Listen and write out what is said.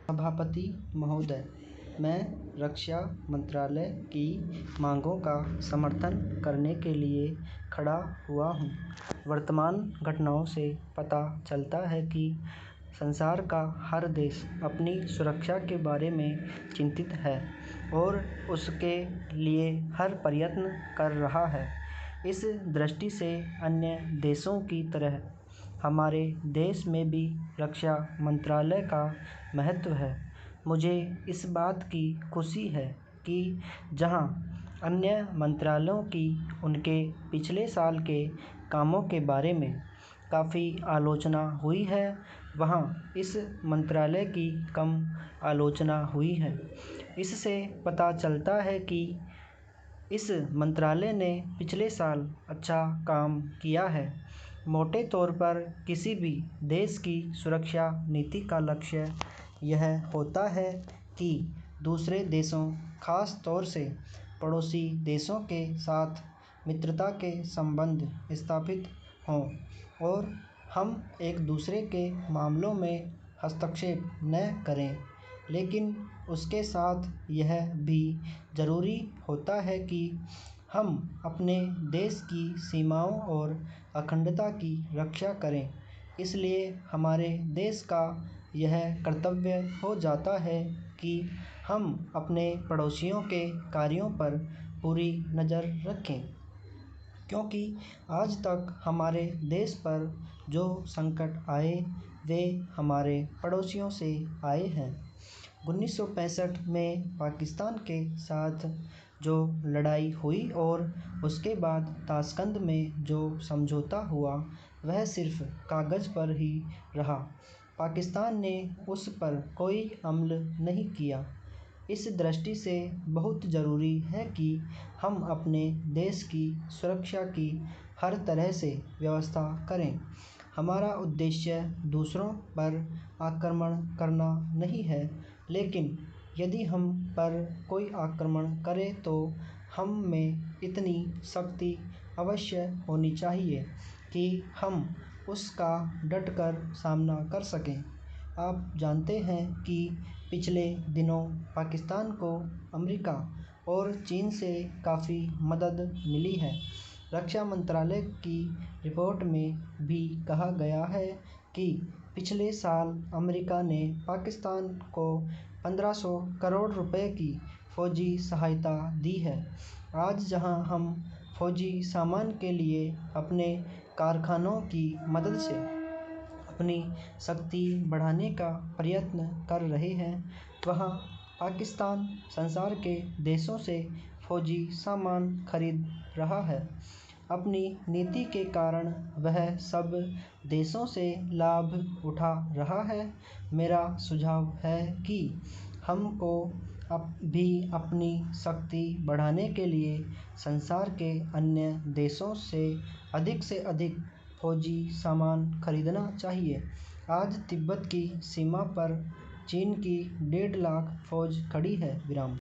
सभापति महोदय, मैं रक्षा मंत्रालय की मांगों का समर्थन करने के लिए खड़ा हुआ हूं। वर्तमान घटनाओं से पता चलता है कि संसार का हर देश अपनी सुरक्षा के बारे में चिंतित है और उसके लिए हर प्रयत्न कर रहा है। इस दृष्टि से अन्य देशों की तरह हमारे देश में भी रक्षा मंत्रालय का महत्व है। मुझे इस बात की खुशी है कि जहां अन्य मंत्रालयों की उनके पिछले साल के कामों के बारे में काफ़ी आलोचना हुई है, वहां इस मंत्रालय की कम आलोचना हुई है। इससे पता चलता है कि इस मंत्रालय ने पिछले साल अच्छा काम किया है। मोटे तौर पर किसी भी देश की सुरक्षा नीति का लक्ष्य यह होता है कि दूसरे देशों, खास तौर से पड़ोसी देशों के साथ मित्रता के संबंध स्थापित हों और हम एक दूसरे के मामलों में हस्तक्षेप न करें। लेकिन उसके साथ यह भी ज़रूरी होता है कि हम अपने देश की सीमाओं और अखंडता की रक्षा करें। इसलिए हमारे देश का यह कर्तव्य हो जाता है कि हम अपने पड़ोसियों के कार्यों पर पूरी नज़र रखें, क्योंकि आज तक हमारे देश पर जो संकट आए वे हमारे पड़ोसियों से आए हैं। 1965 में पाकिस्तान के साथ जो लड़ाई हुई और उसके बाद ताशकंद में जो समझौता हुआ, वह सिर्फ कागज़ पर ही रहा। पाकिस्तान ने उस पर कोई अमल नहीं किया। इस दृष्टि से बहुत ज़रूरी है कि हम अपने देश की सुरक्षा की हर तरह से व्यवस्था करें। हमारा उद्देश्य दूसरों पर आक्रमण करना नहीं है, लेकिन यदि हम पर कोई आक्रमण करे तो हम में इतनी शक्ति अवश्य होनी चाहिए कि हम उसका डटकर सामना कर सकें। आप जानते हैं कि पिछले दिनों पाकिस्तान को अमेरिका और चीन से काफ़ी मदद मिली है। रक्षा मंत्रालय की रिपोर्ट में भी कहा गया है कि पिछले साल अमेरिका ने पाकिस्तान को 1500 करोड़ रुपए की फौजी सहायता दी है। आज जहां हम फौजी सामान के लिए अपने कारखानों की मदद से अपनी शक्ति बढ़ाने का प्रयत्न कर रहे हैं, वहां पाकिस्तान संसार के देशों से फौजी सामान खरीद रहा है। अपनी नीति के कारण वह सब देशों से लाभ उठा रहा है। मेरा सुझाव है कि हमको भी अपनी शक्ति बढ़ाने के लिए संसार के अन्य देशों से अधिक फौजी सामान खरीदना चाहिए। आज तिब्बत की सीमा पर चीन की 1.5 लाख फौज खड़ी है। विराम।